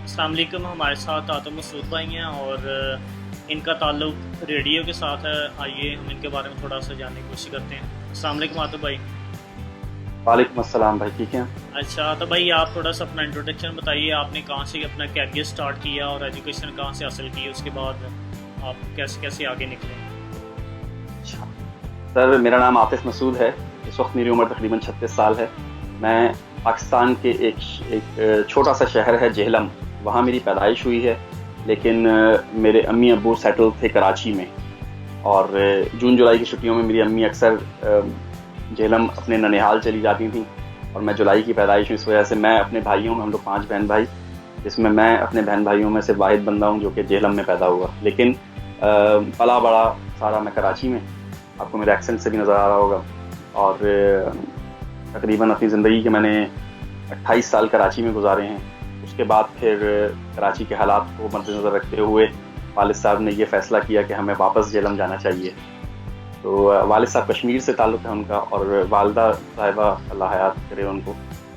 अस्सलाम वालेकुम। हमारे साथ आतम मसूद भाई हैं और इनका ताल्लुक रेडियो के साथ है। आइए हम इनके बारे में थोड़ा सा जानने की कोशिश करते हैं। अस्सलाम वालेकुम आतम भाई। वालेकुम अस्सलाम भाई, ठीक है। अच्छा तो भाई आप थोड़ा सा अपना इंट्रोडक्शन बताइए। आपने कहाँ से अपना कैरियर स्टार्ट किया और एजुकेशन कहाँ से हासिल की, उसके बाद आप कैसे कैसे आगे निकले? अच्छा सर, मेरा नाम आतिफ मसूद है। इस वक्त मेरी उम्र तकरीबन 36 साल है। मैं पाकिस्तान के एक छोटा सा शहर है जेहलम, वहाँ मेरी पैदाइश हुई है। लेकिन मेरे अम्मी अब्बू सेटल थे कराची में। और जून जुलाई की छुट्टियों में मेरी अम्मी अक्सर जेहलम अपने ननिहाल चली जाती थी। और मैं जुलाई की पैदाइश हूँ, इस वजह से मैं अपने भाइयों में, हम लोग 5 बहन भाई, जिसमें मैं अपने बहन भाइयों में से वाहिद बंदा हूँ जो कि जेहलम में पैदा हुआ। लेकिन पला बड़ा सारा मैं कराची में, आपको मेरे एक्सेंट से भी नज़र आ रहा होगा। और तकरीबन अपनी ज़िंदगी के मैंने 28 साल कराची में गुजारे हैं। उसके बाद फिर कराची के हालात को मद्देनज़र रखते हुए वालिद साहब ने ये फ़ैसला किया कि हमें वापस जेहलम जाना चाहिए। तो वालिद साहब कश्मीर से ताल्लुक़ है उनका, और वालदा साहिबा अल्लाह हयात करे उनको,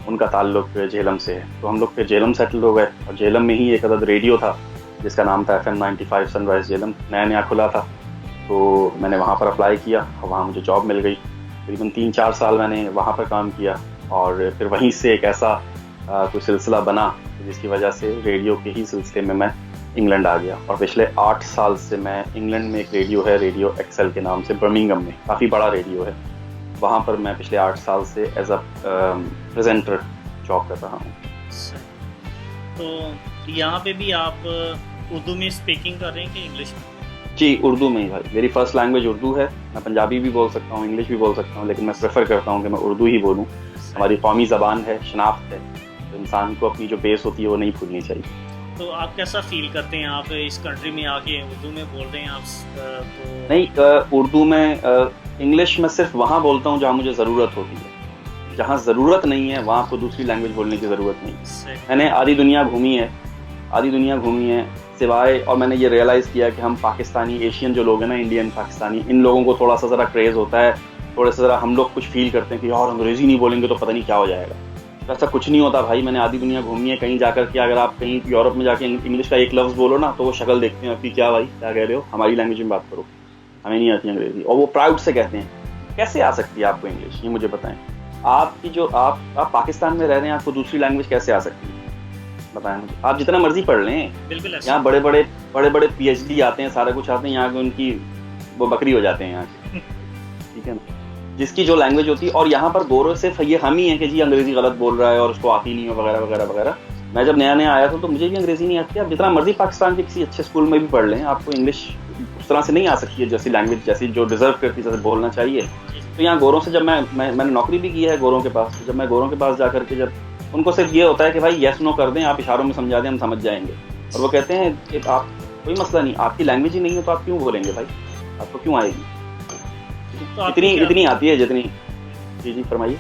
उनका ताल्लुक़ जेहलम से है। तो हम लोग फिर जेहलम सेटल हो गए। और जेहलम में ही एक अदद रेडियो था जिसका नाम था FM 95 सनराइज़ जेहलम, नया नया खुला था। तो मैंने वहाँ पर अप्लाई किया और वहाँ मुझे जॉब मिल गई। तकरीबन 3-4 साल मैंने वहाँ पर काम किया। और फिर वहीं से एक ऐसा कोई सिलसिला बना जिसकी वजह से रेडियो के ही सिलसिले में मैं इंग्लैंड आ गया। और पिछले 8 साल से मैं इंग्लैंड में एक रेडियो है, रेडियो एक्सेल के नाम से, बर्मिंघम में, काफ़ी बड़ा रेडियो है। वहाँ पर मैं पिछले 8 साल से एज अ प्रेजेंटर जॉब कर रहा हूँ। तो यहाँ पे भी आप उर्दू में स्पीकिंग कर रहे हैं कि इंग्लिश में? जी, उर्दू में ही भाई। मेरी फर्स्ट लैंग्वेज उर्दू है। मैं पंजाबी भी बोल सकता हूँ, इंग्लिश भी बोल सकता हूँ, लेकिन मैं प्रेफर करता हूँ कि मैं उर्दू ही बोलूँ। हमारी कौमी ज़बान है, शनाख्त है, तो इंसान को अपनी जो बेस होती है वो नहीं भूलनी चाहिए। तो आप कैसा फील करते हैं, आप इस कंट्री में आके उर्दू में बोल रहे हैं आप तो? नहीं, उर्दू में, इंग्लिश में सिर्फ वहाँ बोलता हूँ जहाँ मुझे ज़रूरत होती है। जहाँ ज़रूरत नहीं है वहाँ आपको दूसरी लैंग्वेज बोलने की ज़रूरत नहीं। मैंने आधी दुनिया घूमी है सिवाय, और मैंने ये रियलाइज़ किया कि हम पाकिस्तानी एशियन जो लोग हैं ना, इंडियन पाकिस्तानी, इन लोगों को थोड़ा सा ज़रा क्रेज़ होता है, थोड़ा सा ज़रा हम लोग कुछ फील करते हैं कि यार अंग्रेज़ी नहीं बोलेंगे तो पता नहीं क्या हो जाएगा। तो ऐसा कुछ नहीं होता भाई। मैंने आधी दुनिया घूमी है। कहीं जाकर के अगर आप कहीं यूरोप में जाके इंग्लिश का एक लफ्ज़ बोलो ना, तो वो शक्ल देखते हैं आपकी, क्या भाई क्या कह रहे हो, हमारी लैंग्वेज में बात करो, हमें नहीं आती अंग्रेज़ी। और वो प्राउड से कहते हैं। कैसे आ सकती है आपको इंग्लिश, ये मुझे बताएं। आपकी जो आप पाकिस्तान में रह रहे हैं, आपको दूसरी लैंग्वेज कैसे आ सकती है, बताएं मुझे। आप जितना मर्जी पढ़ लें, यहाँ बड़े बड़े PhD आते हैं, सारा कुछ आते हैं, यहाँ के उनकी वो बकरी हो जाते हैं यहाँ के, ठीक है ना, जिसकी जो लैंग्वेज होती है। और यहाँ पर गोरों सिर्फ ये हम ही हैं कि जी अंग्रेज़ी गलत बोल रहा है और उसको आती नहीं है, वगैरह वगैरह वगैरह। मैं जब नया नया आया था तो मुझे भी अंग्रेज़ी नहीं आती। आप जितना मर्जी पाकिस्तान के किसी अच्छे स्कूल में भी पढ़ लें, आपको इंग्लिश उस तरह से नहीं आ सकती है जैसी लैंग्वेज, जैसी जो डिज़र्व करती है, जैसे बोलना चाहिए। तो यहाँ गोरों से जब मैंने नौकरी भी की है गोरों के पास, जब मैं गोरों के पास जाकर के, जब उनको सिर्फ ये होता है कि भाई येस नो कर दें, आप इशारों में समझा दें, हम समझ जाएंगे। और वो कहते हैं कि आप, कोई मसला नहीं, आपकी लैंग्वेज ही नहीं है तो आप क्यों बोलेंगे भाई, आपको क्यों आएगी। तो इतनी आती है जितनी। जी फरमाइए।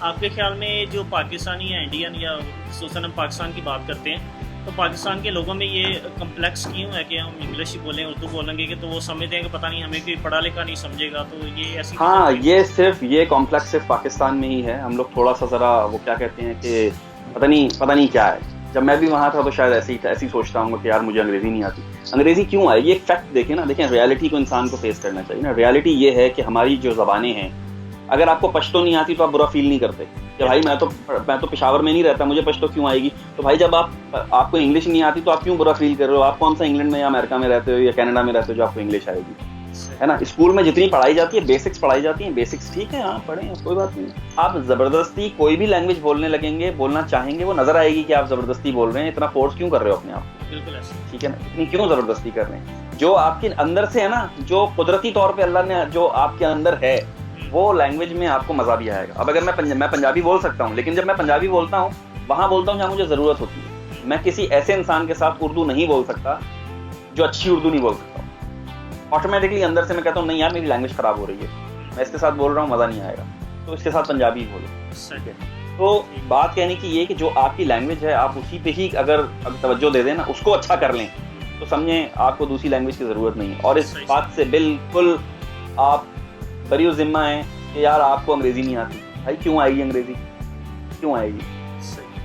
आपके ख्याल में जो पाकिस्तानी या इंडियन, या खुसूसन हम पाकिस्तान की बात करते हैं, तो पाकिस्तान के लोगों में ये कम्प्लेक्स क्यों है कि हम इंग्लिश ही बोलें, उर्दू बोलेंगे कि तो वो समझते हैं कि पता नहीं हमें कोई पढ़ा लिखा नहीं समझेगा, तो ये ऐसी? हाँ, ये कॉम्प्लेक्स सिर्फ पाकिस्तान में ही है। हम लोग थोड़ा सा ज़रा वो क्या कहते हैं कि पता नहीं क्या है। जब मैं भी वहाँ था तो शायद ऐसी सोचता हूँ कि यार मुझे अंग्रेज़ी नहीं आती। अंग्रेज़ी क्यों आए, ये एक फैक्ट देखें ना, देखें रियलिटी को इंसान को फेस करना चाहिए ना। रियलिटी ये है कि हमारी जो ज़बानें हैं, अगर आपको पश्तो नहीं आती तो आप बुरा फील नहीं करते कि भाई मैं तो पेशावर में नहीं रहता, मुझे पश्तो क्यों आएगी। तो भाई जब आपको इंग्लिश नहीं आती तो आप क्यों बुरा फील कर रहे हो। आप कौन सा इंग्लैंड में या अमेरिका में रहते हो या कनाडा में रहते हो जो आपको इंग्लिश आएगी, है ना। स्कूल में जितनी पढ़ाई जाती है, बेसिक्स पढ़ाई जाती हैं, बेसिक्स ठीक है, हाँ पढ़ें, कोई बात नहीं। आप ज़बरदस्ती कोई भी लैंग्वेज बोलने लगेंगे, बोलना चाहेंगे, वो नज़र आएगी कि आप ज़बरदस्ती बोल रहे हैं। इतना फोर्स क्यों कर रहे हो अपने आप को, बिल्कुल ऐसा, ठीक है ना। इतनी क्यों ज़बरदस्ती कर रहे हैं। जो आपके अंदर से है ना, जो कुदरती तौर पर अल्लाह ने जो आपके अंदर है, वो लैंग्वेज में आपको मज़ा भी आएगा। अब अगर मैं पंजाबी बोल सकता हूँ, लेकिन जब मैं पंजाबी बोलता हूँ वहाँ बोलता हूँ जहाँ मुझे ज़रूरत होती है। मैं किसी ऐसे इंसान के साथ उर्दू नहीं बोल सकता जो अच्छी उर्दू नहीं बोल सकता। ऑटोमेटिकली अंदर से मैं कहता हूँ नहीं यार मेरी लैंग्वेज ख़राब हो रही है, मैं इसके साथ बोल रहा हूँ, मज़ा नहीं आएगा, तो इसके साथ पंजाबी बोलो, ठीक है। तो बात कहने की ये कि जो आपकी लैंग्वेज है, आप उसी पे ही अगर तवज्जो दे दें ना, उसको अच्छा कर लें, तो समझें आपको दूसरी लैंग्वेज की ज़रूरत नहीं है। और इस बात से बिल्कुल आप बरी ज़िम्मा हैं कि यार आपको अंग्रेज़ी नहीं आती। भाई क्यों आएगी अंग्रेज़ी, क्यों आएगी।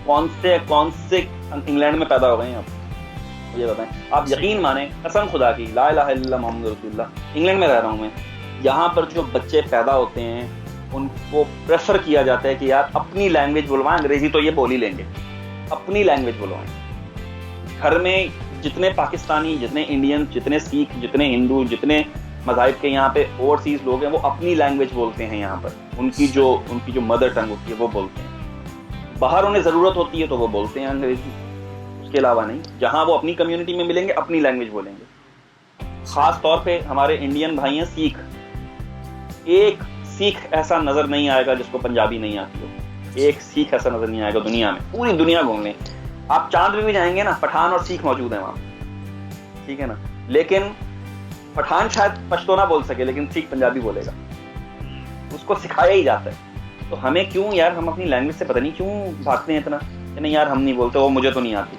कौन से इंग्लैंड में पैदा हो गए हैं आप, मुझे बताएं। आप यकीन माने, कसम खुदा की, ला इलाहा इल्लल्लाह मुहम्मद रसूलुल्लाह, इंग्लैंड में रह रहा हूँ मैं। यहाँ पर जो बच्चे पैदा होते हैं उनको प्रेफर किया जाता है कि यार अपनी लैंग्वेज बुलवाएं, अंग्रेजी तो ये बोल ही लेंगे, अपनी लैंग्वेज बुलवाएं। घर में जितने पाकिस्तानी, जितने इंडियन, जितने सिख, जितने हिंदू, जितने मज़ाहिब के यहाँ पे ओवरसीज लोग हैं, वो अपनी लैंग्वेज बोलते हैं यहाँ पर। उनकी जो मदर टंग होती है वो बोलते हैं। बाहर उन्हें ज़रूरत होती है तो वो बोलते हैं अंग्रेजी, उसके अलावा नहीं। जहाँ वो अपनी कम्युनिटी में मिलेंगे अपनी लैंग्वेज बोलेंगे। ख़ास तौर पे हमारे इंडियन भाई हैं सिख, एक सिख ऐसा नज़र नहीं आएगा जिसको पंजाबी नहीं आती हो। एक सिख ऐसा नज़र नहीं आएगा दुनिया में, पूरी दुनिया घूम लें आप, चांद पे भी जाएंगे ना, पठान और सिख मौजूद हैं वहाँ, ठीक है ना। लेकिन पठान शायद पश्तो ना बोल सके, लेकिन सिख पंजाबी बोलेगा, उसको सिखाया ही जाता है। तो हमें क्यों यार, हम अपनी लैंग्वेज से पता नहीं क्यों भागते हैं इतना कि नहीं यार हम नहीं बोलते, वो मुझे तो नहीं आती।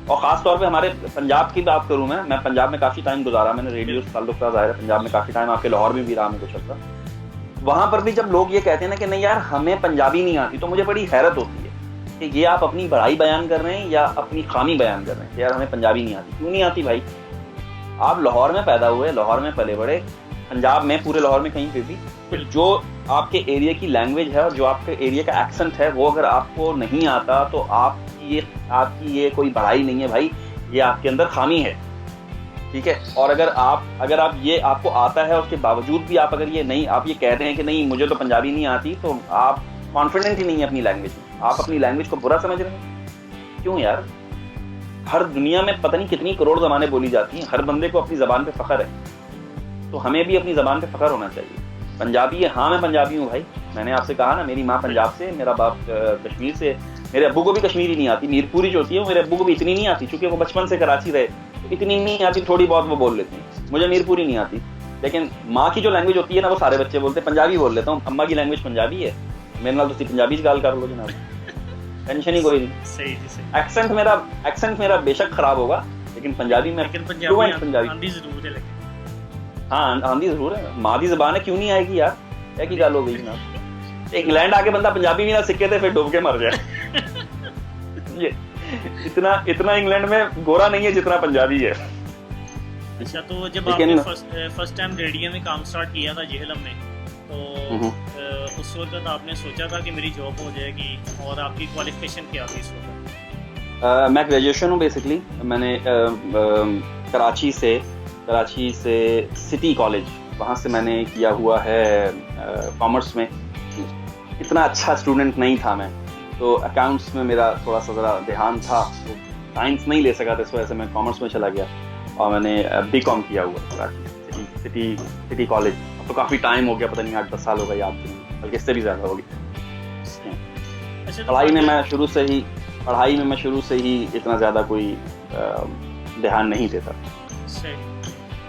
और ख़ास तौर पे हमारे पंजाब की बात करूँ मैं पंजाब में काफ़ी टाइम गुजारा, मैंने रेडियो से ताल्लुक़ रहा, ज़ाहिर है पंजाब में काफ़ी टाइम, आपके लाहौर में भी रहा मैं कुछ अर्सा। वहाँ पर भी जब लोग ये कहते हैं ना कि नहीं यार हमें पंजाबी नहीं आती, तो मुझे बड़ी हैरत होती है कि ये आप अपनी बड़ाई बयान कर रहे हैं या अपनी खामी बयान कर रहे हैं। यार हमें पंजाबी नहीं आती, क्यों नहीं आती भाई? आप लाहौर में पैदा हुए, लाहौर में पले बड़े, पंजाब में, पूरे लाहौर में कहीं पे भी, तो जो आपके एरिया की लैंग्वेज है और जो आपके एरिया का एक्सेंट है वो अगर आपको नहीं आता तो आपकी ये कोई बड़ाई नहीं है भाई, ये आपके अंदर खामी है, ठीक है। और अगर आप ये आपको आता है उसके बावजूद भी आप अगर आप ये कह रहे हैं कि नहीं मुझे तो पंजाबी नहीं आती, तो आप कॉन्फिडेंट ही नहीं है अपनी लैंग्वेज में, आप अपनी लैंग्वेज को बुरा समझ रहे हैं। क्यों यार? हर दुनिया में पता नहीं कितनी करोड़ ज़बानें बोली जाती हैं, हर बंदे को अपनी ज़बान पे फ़ख्र है, तो हमें भी अपनी ज़बान पे फ़ख्र होना चाहिए। पंजाबी है, हाँ मैं पंजाबी हूँ भाई, मैंने आपसे कहा ना, मेरी माँ पंजाब से, मेरा बाप कश्मीर से, मेरे अब्बू को भी कश्मीरी नहीं आती, मीरपुरी जो होती है मेरे अब्बू को भी इतनी नहीं आती, क्योंकि वो बचपन से कराची रहे, तो इतनी नहीं आती, थोड़ी बहुत वो बोल लेते हैं, मुझे मीरपुरी नहीं आती। लेकिन माँ की जो लैंग्वेज होती है ना वो सारे बच्चे बोलते हैं, पंजाबी बोल लेता हूँ, अम्मा की लैंग्वेज पंजाबी है, मेरे नाल तुसी पंजाबी गाल कर लो जनाब, टेंशन ही कोई नहीं। सही जी सही। एक्सेंट मेरा बेशक खराब होगा, लेकिन पंजाबी में पंजाबी आंधी जरूर है, लेकिन हाँ आंधी जरूर है, मादी ज़बान है, क्यों नहीं आएगी यार, क्या की गाल हो गई जनाब। इंग्लैंड आके बंदा पंजाबी भी ना सीखे थे फिर डूब के मर जाए। ये इतना इंग्लैंड में गोरा नहीं है जितना पंजाबी है। अच्छा, तो जब आपने फर्स्ट टाइम रेडियो में काम स्टार्ट किया था जेहलम में, तो उस वक्त आपने सोचा था कि मेरी जॉब हो जाएगी, और आपकी क्वालिफिकेशन क्या थी इस वक्त? मैं ग्रेजुएशन हूँ बेसिकली, मैंने कराची से सिटी कॉलेज, वहाँ से मैंने किया हुआ है कॉमर्स में। इतना अच्छा स्टूडेंट नहीं था मैं, तो अकाउंट्स में मेरा थोड़ा सा ज़रा ध्यान था, तो साइंस नहीं ले सका था, इस वजह से मैं कॉमर्स में चला गया और मैंने बीकॉम किया हुआ कराची सिटी कॉलेज। अब तो काफ़ी टाइम हो गया, पता नहीं 8-10 साल हो गए, याद नहीं, बल्कि इससे भी ज़्यादा हो गया। पढ़ाई में मैं शुरू से ही इतना ज़्यादा कोई ध्यान नहीं देता।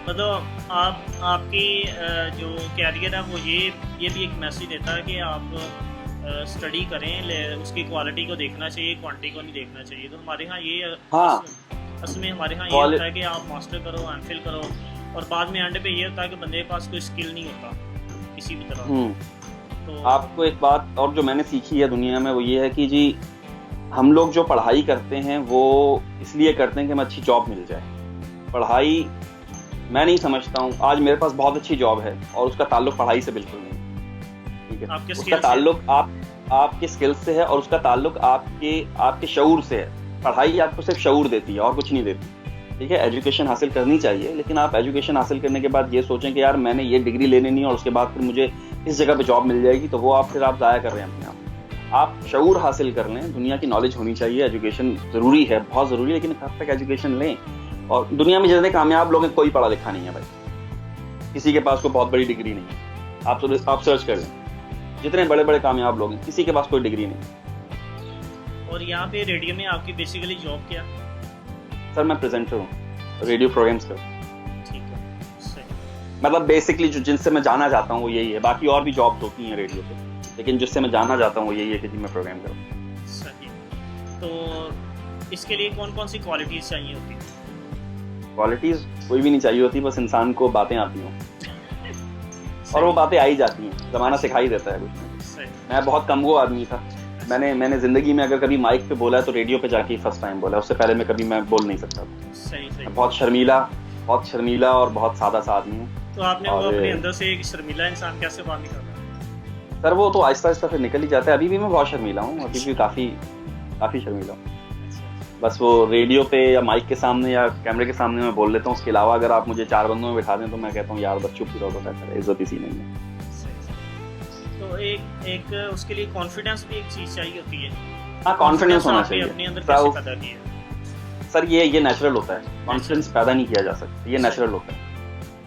मतलब आपकी जो कैरियर है वो ये भी एक मैसेज देता है कि आप स्टडी करें, उसकी क्वालिटी को देखना चाहिए, क्वांटिटी को नहीं देखना चाहिए। तो हमारे यहाँ ये असल में हमारे यहाँ ये होता है कि आप मास्टर करो, एमफिल करो, और बाद में एंड पे ये होता है कि बंदे के पास कोई स्किल नहीं होता किसी भी तरह। तो आपको एक बात और जो मैंने सीखी है दुनिया में वो ये है कि जी हम लोग जो पढ़ाई करते हैं वो इसलिए करते हैं कि हमें अच्छी जॉब मिल जाए। पढ़ाई मैं नहीं समझता हूँ, आज मेरे पास बहुत अच्छी जॉब है और उसका ताल्लुक पढ़ाई से बिल्कुल नहीं, ठीक है। उसका ताल्लुक आपके स्किल से है और उसका ताल्लुक आपके शऊर से है। पढ़ाई आपको सिर्फ शऊर देती है और कुछ नहीं देती, ठीक है। एजुकेशन हासिल करनी चाहिए, लेकिन आप एजुकेशन हासिल करने के बाद ये सोचें कि यार मैंने ये डिग्री ले लेनी है और उसके बाद फिर मुझे इस जगह पे जॉब मिल जाएगी, तो वो आप ज़ाया कर रहे हैं अपने आप शऊर हासिल कर लें, दुनिया की नॉलेज होनी चाहिए। एजुकेशन ज़रूरी है, बहुत ज़रूरी है, लेकिन कब तक एजुकेशन लें। और दुनिया में जितने कामयाब लोग हैं कोई पढ़ा लिखा नहीं है भाई, किसी के पास कोई बहुत बड़ी डिग्री नहीं है। आप सर्च कर लें, जितने बड़े बड़े कामयाब लोग हैं किसी के पास कोई डिग्री नहीं। और यहाँ पे रेडियो में आपकी बेसिकली जॉब क्या? सर मैं प्रेजेंटर हूँ, रेडियो प्रोग्राम्स का। ठीक है, मतलब बेसिकली जिनसे मैं जाना चाहता हूँ वो यही है। बाकी और भी जॉब्स होती हैं रेडियो पे, लेकिन जिससे मैं जाना चाहता हूँ वो यही है कि जी मैं प्रोग्राम करूँ। सही। तो इसके लिए कौन कौन सी क्वालिटीज़ चाहिए होती है? क्वालिटीज़ कोई भी नहीं चाहिए होती, बस इंसान को बातें आती हों और वो बातें आ ही जाती हैं, ज़माना सिखा ही देता है कुछ। मैं बहुत कमगो आदमी था, मैंने ज़िंदगी में अगर कभी माइक पे बोला है तो रेडियो पे जाके फर्स्ट टाइम बोला, उससे पहले मैं कभी मैं बोल नहीं सकता था। सही सही। मैं बहुत शर्मीला और बहुत सादा सा आदमी हूँ। तो आपने वो अपने अंदर से एक शर्मीला इंसान कैसे बाहर निकाला? सर वो तो आहिस्ता आहिस्ता फिर निकल ही जाता है। अभी भी मैं बहुत शर्मीला हूँ, अभी भी काफ़ी शर्मीला हूँ। बस वो रेडियो पे या माइक के सामने या कैमरे के सामने मैं बोल लेता हूँ। उसके अलावा अगर आप मुझे 4 बंदों में बिठा दें तो मैं कहता हूँ यार बस चुप ही रहो, तो बेहतर है, इज्जत इसी नहीं है। तो एक उसके लिए कॉन्फिडेंस भी एक चीज़ चाहिए होती है। हाँ, कॉन्फिडेंस होना चाहिए। अपने अंदर कैसे पैदा किया? सर ये नेचुरल होता है, कॉन्फिडेंस पैदा नहीं किया जा सकता, ये नेचुरल होता है।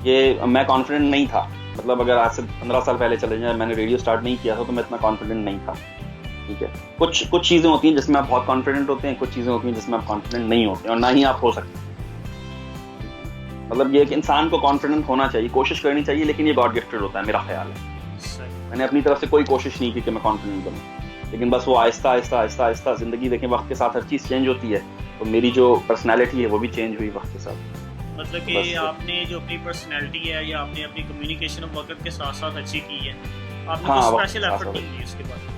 ये मैं कॉन्फिडेंट नहीं था, मतलब अगर आज से 15 साल पहले चले जाए, मैंने रेडियो स्टार्ट नहीं किया था तो मैं इतना कॉन्फिडेंट नहीं था। ठीक है, कुछ चीज़ें होती हैं जिसमें आप बहुत कॉन्फिडेंट होते हैं, कुछ चीज़ें होती हैं जिसमें आप कॉन्फिडेंट नहीं होते हैं, और ना ही आप हो सकते। मतलब ये एक इंसान को कॉन्फिडेंट होना चाहिए, कोशिश करनी चाहिए, लेकिन ये गॉड गिफ्टेड होता है, मेरा ख्याल है। मैंने अपनी तरफ से कोई कोशिश नहीं की कि मैं कॉन्फिडेंट बनूं, लेकिन बस वो आहिस्ता ज़िंदगी देखें, वक्त के साथ हर चीज़ चेंज होती है, तो मेरी जो पर्सनैलिटी है वो भी चेंज हुई वक्त के साथ। मतलब कि आपने जो अपनी पर्सनैलिटी है या आपने अपनी कम्युनिकेशन वक्त के साथ साथ अच्छी की है, आपने स्पेशल एफर्ट नहीं की उसके बाद?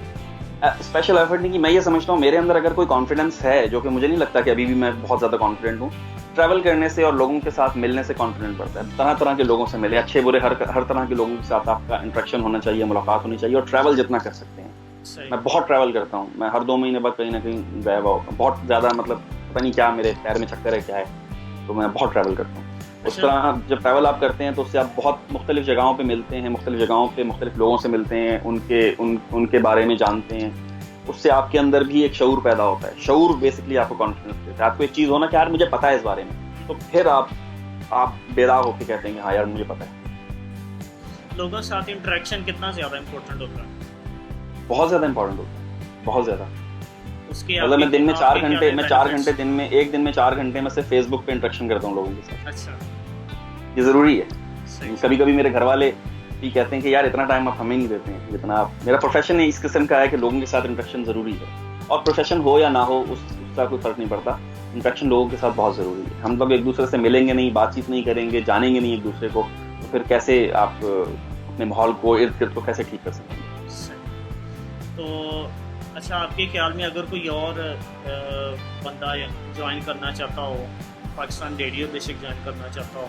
स्पेशल एफर्ट नहीं की। मैं ये समझता हूँ मेरे अंदर अगर कोई कॉन्फिडेंस है, जो कि मुझे नहीं लगता कि अभी भी मैं बहुत ज़्यादा कॉन्फिडेंट हूँ, ट्रैवल करने से और लोगों के साथ मिलने से कॉन्फिडेंट बढ़ता है। तरह तरह के लोगों से मिले, अच्छे बुरे हर तरह के लोगों के साथ आपका इंटरेक्शन होना चाहिए, मुलाकात होनी चाहिए, और ट्रैवल जितना कर सकते हैं। मैं बहुत ट्रैवल करता हूँ, मैं हर 2 महीने बाद कहीं ना कहीं गया हुआ होता हूँ, बहुत ज़्यादा, मतलब पता नहीं क्या मेरे पैर में चक्कर है क्या है, तो मैं बहुत ट्रैवल करता हूँ। उस तरह जब ट्रैवल आप करते हैं तो उससे आप बहुत मुख्तलिफ जगहों पे मिलते हैं, मुख्तलिफ जगहों पे मुख्तलिफ लोगों से मिलते हैं, उनके बारे में जानते हैं, उससे आपके अंदर भी एक शऊर पैदा होता है। शऊर बेसिकली आपको कॉन्फिडेंस देता है। आपको एक चीज़ होना कि यार मुझे पता है इस बारे में, तो फिर आप बेदाग होकर कहते हैं हाँ यार मुझे पता है। लोगों के साथ इंटरेक्शन कितना ज़्यादा इम्पोर्टेंट होता है? बहुत ज़्यादा इम्पोर्टेंट होता है, बहुत ज़्यादा। मतलब मैं दिन में 4 घंटे, एक दिन में 4 घंटे में सिर्फ फेसबुक पे इंटरेक्शन करता हूँ लोगों के साथ। अच्छा, ये ज़रूरी है। कभी कभी मेरे घर वाले भी कहते हैं कि यार इतना टाइम आप हमें नहीं देते हैं जितना आप, मेरा प्रोफेशन इस किस्म का है कि लोगों के साथ इंटरेक्शन ज़रूरी है, और प्रोफेशन हो या ना हो उसका कोई फ़र्क नहीं पड़ता, इंटरेक्शन लोगों के साथ बहुत ज़रूरी है। हम लोग एक दूसरे से मिलेंगे नहीं, बातचीत नहीं करेंगे, जानेंगे नहीं एक दूसरे को, तो फिर कैसे आप अपने माहौल को, इर्द गिर्द को कैसे ठीक कर सकते हैं? तो अच्छा, आपके ख्याल में अगर कोई और बंदा ज्वाइन करना चाहता हो, पाकिस्तान रेडियो बेसिक ज्वाइन करना चाहता हो,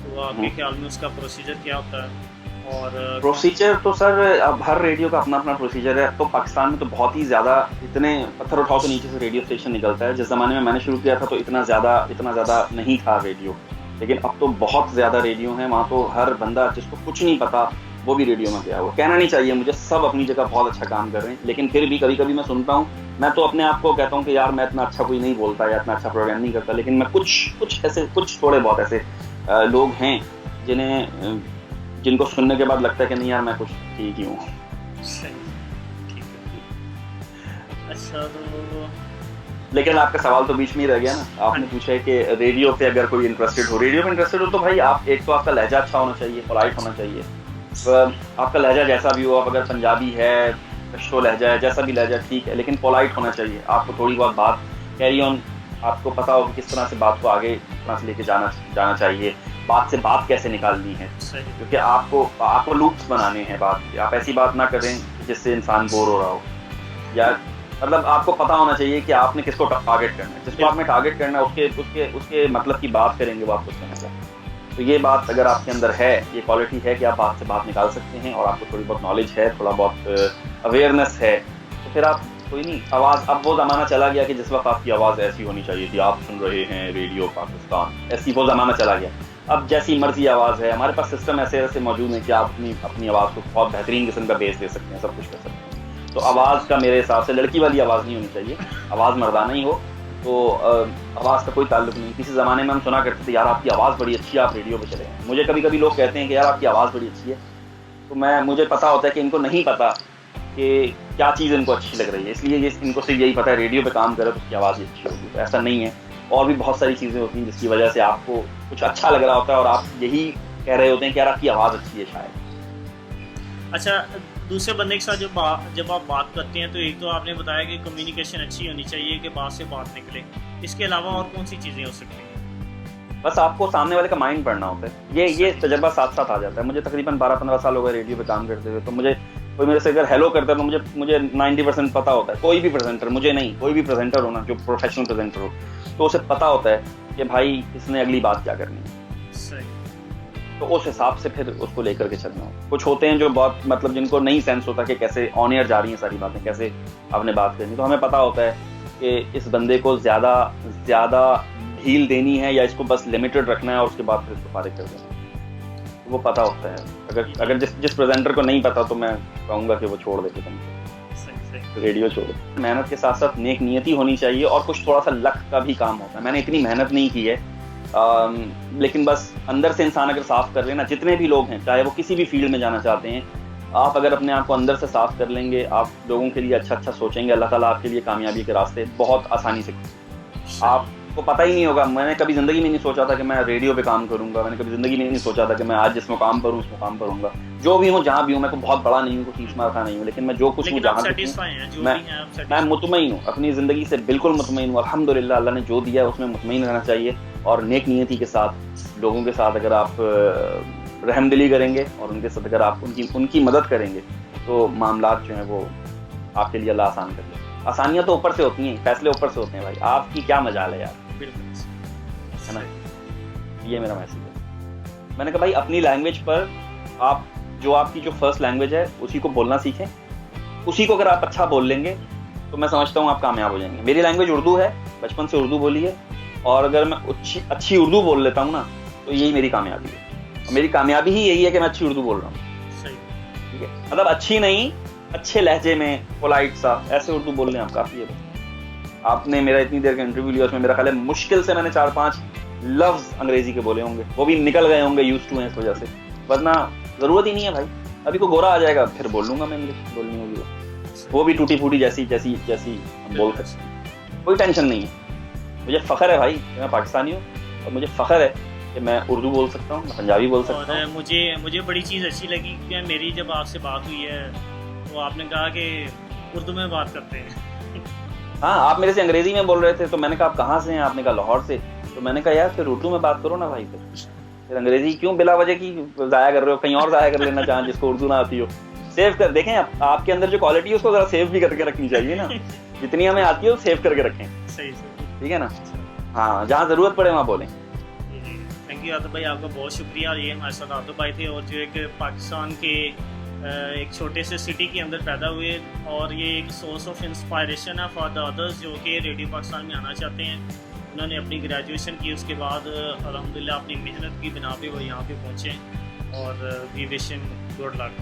तो आपके ख्याल में उसका प्रोसीजर क्या होता है? और प्रोसीजर तो सर अब हर रेडियो का अपना अपना प्रोसीजर है। तो पाकिस्तान में तो बहुत ही ज़्यादा, इतने पत्थर उठाओ के नीचे से रेडियो स्टेशन निकलता है। जिस ज़माने में मैंने शुरू किया था तो इतना ज़्यादा नहीं था रेडियो, लेकिन अब तो बहुत ज़्यादा रेडियो हैं। वहाँ तो हर बंदा जिसको कुछ नहीं पता वो भी रेडियो में गया हुआ। कहना नहीं चाहिए मुझे, सब अपनी जगह बहुत अच्छा काम कर रहे हैं, लेकिन फिर भी कभी कभी मैं सुनता हूँ, मैं तो अपने आप को कहता हूँ कि यार मैं इतना अच्छा कोई नहीं बोलता या इतना अच्छा प्रोग्राम नहीं करता, लेकिन मैं कुछ थोड़े बहुत ऐसे लोग हैं जिनको सुनने के बाद लगता है कि नहीं यार मैं कुछ ठीक ही हूँ। अच्छा, तो लेकिन आपका सवाल तो बीच में ही रह गया ना। आपने पूछा है कि रेडियो पे अगर कोई रेडियो में इंटरेस्टेड हो तो भाई आप, एक तो आपका लहजा अच्छा होना चाहिए, पोलाइट होना चाहिए। आपका लहजा जैसा भी हो, आप अगर पंजाबी है, पश्तो लहजा है, जैसा भी लहजा ठीक है, लेकिन पोलाइट होना चाहिए। आपको थोड़ी बहुत बात कैरी ऑन, आपको पता हो कि किस तरह से बात को आगे तरह से लेके जाना चाहिए, बात से बात कैसे निकालनी है, क्योंकि आपको लूप्स बनाने हैं बात के। आप ऐसी बात ना करें जिससे इंसान बोर हो रहा हो, या मतलब आपको पता होना चाहिए कि आपने किसको टारगेट करना है। जिसको आपने टारगेट करना है उसके मतलब की बात करेंगे वो आपको समझेगा। तो ये बात अगर आपके अंदर है, ये क्वालिटी है कि आप बात से बात निकाल सकते हैं, और आपको थोड़ी बहुत नॉलेज है, थोड़ा बहुत अवेयरनेस है, तो फिर आप कोई नहीं, आवाज़, अब वो ज़माना चला गया कि जिस वक्त आपकी आवाज़ ऐसी होनी चाहिए थी, आप सुन रहे हैं रेडियो पाकिस्तान, ऐसी वो ज़माना चला गया। अब जैसी मर्जी आवाज़ है, हमारे पास सिस्टम ऐसे मौजूद है कि आप अपनी आवाज़ को बहुत बेहतरीन किस्म का बेस दे सकते हैं, सब कुछ कर सकते हैं। तो आवाज़ का मेरे हिसाब से लड़की वाली आवाज़ नहीं होनी चाहिए, आवाज़ मर्दाना ही हो, तो आवाज़ का कोई ताल्लुक नहीं। किसी ज़माने में हम सुना करते थे यार आपकी आवाज़ बड़ी अच्छी है, आप रेडियो पे चले हैं। मुझे कभी लोग कहते हैं कि यार आपकी आवाज़ बड़ी अच्छी है, तो मुझे पता होता है कि इनको नहीं पता कि क्या चीज़ इनको अच्छी लग रही है, इसलिए इनको सिर्फ यही पता है रेडियो पे काम करे तो उसकी आवाज़ ही अच्छी होगी। तो ऐसा नहीं है, और भी बहुत सारी चीज़ें होती हैं जिसकी वजह से आपको कुछ अच्छा लग रहा होता है और आप यही कह रहे होते हैं कि यार आपकी आवाज़ अच्छी है शायद। अच्छा, दूसरे बंदे के साथ जब आप बात करते हैं तो एक तो आपने बताया कि कम्युनिकेशन अच्छी होनी चाहिए कि बात से बात निकले, इसके अलावा और कौन सी चीज़ें हो सकती हैं? बस आपको सामने वाले का माइंड पढ़ना होता है। ये तजर्बा साथ साथ आ जाता है। मुझे तकरीबन 12-15 साल हो गए रेडियो पे काम करते हुए, तो मुझे कोई मेरे से अगर हेलो करता है तो मुझे 90% पता होता है, कोई भी प्रेजेंटर, मुझे नहीं, कोई भी प्रेजेंटर हो ना जो प्रोफेशनल प्रेजेंटर हो, तो उसे पता होता है कि भाई इसने अगली बात क्या करनी है। सही। तो उस हिसाब से फिर उसको लेकर के चलना हो। कुछ होते हैं जो बहुत मतलब जिनको नहीं सेंस होता कि कैसे ऑन एयर जा रही हैं सारी बातें, कैसे आपने बात करनी, तो हमें पता होता है कि इस बंदे को ज़्यादा ढील देनी है या इसको बस लिमिटेड रखना है और उसके बाद फिर इसको फारिग कर देना है। वो पता होता है। अगर जिस प्रेजेंटर को नहीं पता तो मैं कहूँगा कि वो छोड़ देते तुमको, रेडियो छोड़ दो। मेहनत के साथ साथ नेक नियति होनी चाहिए और कुछ थोड़ा सा लक का भी काम होता है। मैंने इतनी मेहनत नहीं की है, लेकिन बस अंदर से इंसान अगर साफ कर लेना, जितने भी लोग हैं चाहे वो किसी भी फील्ड में जाना चाहते हैं, आप अगर अपने आप को अंदर से साफ कर लेंगे, आप लोगों के लिए अच्छा सोचेंगे, अल्लाह ताला आपके लिए कामयाबी के रास्ते बहुत आसानी से, आपको पता ही नहीं होगा। मैंने कभी ज़िंदगी में नहीं सोचा था कि मैं रेडियो पे काम करूंगा, मैंने कभी ज़िंदगी में नहीं सोचा था कि मैं आज जिस मुकाम पर हूँ उस मुकाम पर हूँगा। जो भी हूँ, जहाँ भी हूँ, मैं कोई बहुत बड़ा नहीं हूँ, कोई टीचर था नहीं हूँ, लेकिन मैं जो कुछ हूँ, जहाँ मैं मुतमईन हूँ, अपनी ज़िंदगी से बिल्कुल मुतमईन हूँ। अल्हम्दुलिल्लाह, अल्लाह ने जो दिया है उसमें मुतमईन रहना चाहिए और नेक नियति के साथ लोगों के साथ अगर आप रहमदिली करेंगे और उनके साथ अगर आप उनकी मदद करेंगे तो मामलात जो हैं वो आपके लिए अल्लाह आसान कर ले। आसानियाँ तो ऊपर से होती हैं, फैसले ऊपर से होते हैं भाई। आपकी क्या मजाल है यार, है ना? ये मेरा मैसेज है। मैंने कहा भाई अपनी लैंग्वेज पर आप जो आपकी जो फर्स्ट लैंग्वेज है उसी को बोलना सीखें। उसी को अगर आप अच्छा बोल लेंगे तो मैं समझता हूँ आप कामयाब हो जाएंगे। मेरी लैंग्वेज उर्दू है, बचपन से उर्दू बोली है, और अगर मैं अच्छी उर्दू बोल लेता हूँ ना तो यही मेरी कामयाबी है। और मेरी कामयाबी ही यही है कि मैं अच्छी उर्दू बोल रहा हूँ। ठीक है, मतलब अच्छी नहीं, अच्छे लहजे में पोलाइट सा ऐसे उर्दू बोल लें आप, काफ़ी है। आपने मेरा इतनी देर का इंटरव्यू लिया, उसमें मेरा ख्याल है मुश्किल से मैंने 4-5 लफ्ज़ अंग्रेजी के बोले होंगे, वो भी निकल गए होंगे, यूज्ड टू हैं इस वजह से, वरना ज़रूरत ही नहीं है भाई। अभी को गोरा आ जाएगा फिर बोल लूँगा मैं इंग्लिश, बोलनी होगी वो भी टूटी फूटी जैसी हम बोल सकते हैं, कोई टेंशन नहीं है। मुझे फ़ख्र है भाई कि मैं पाकिस्तानी हूँ, और मुझे फ़ख्र है कि मैं उर्दू बोल सकता हूँ, पंजाबी बोल सकता हूँ। मुझे बड़ी चीज़ अच्छी लगी कि मेरी जब आपसे बात हुई है तो आपने कहा कि उर्दू में बात करते हैं। हाँ, आप मेरे से अंग्रेजी में बोल रहे थे तो मैंने कहा आप कहाँ से हैं? आपने कहा लाहौर से। तो मैंने कहा यार फिर उर्दू में बात करो ना भाई, फिर अंग्रेजी क्यों बिला वजह की ज़ाया कर रहे हो? कहीं और ज़ाया कर लेना चाहें जिसको उर्दू ना आती हो। सेव कर देखें, आपके अंदर जो क्वालिटी है उसको ज़रा सेव भी करके रखनी चाहिए ना। जितनी हमें आती है वो सेव करके रखें। सही, ठीक है ना? हाँ, जहाँ ज़रूरत पड़े वहाँ बोलें। थैंक यू आतिफ भाई, आपका बहुत शुक्रिया। ये हमारे साथ आतिफ भाई थे और जो एक पाकिस्तान के एक छोटे से सिटी के अंदर पैदा हुए, और ये एक सोर्स ऑफ इंस्पायरेशन है फॉर द अदर्स जो कि रेडियो पाकिस्तान में आना चाहते हैं। उन्होंने अपनी ग्रेजुएशन की, उसके बाद अल्हम्दुलिल्लाह अपनी मेहनत की बिना पे वो यहाँ पे पहुँचे, और we wish him good luck.